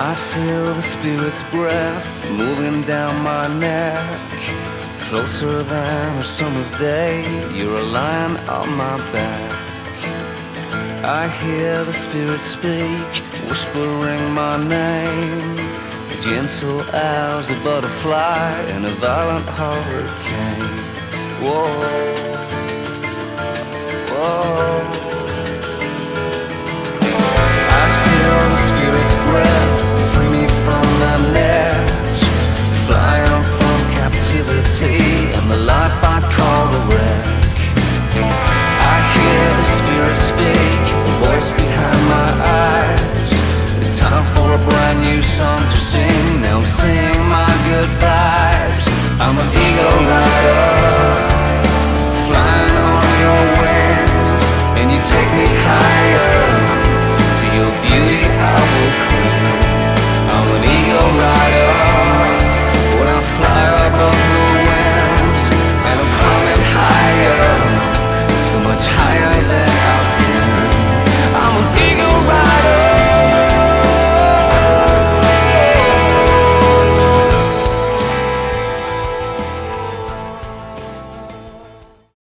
I feel the spirit's breath moving down my neck. Closer than a summer's day, you're a lion on my back. I hear the spirit speak, whispering my name, gentle as a butterfly in a violent hurricane. Whoa, whoa. I feel the spirit's breath free me from the net.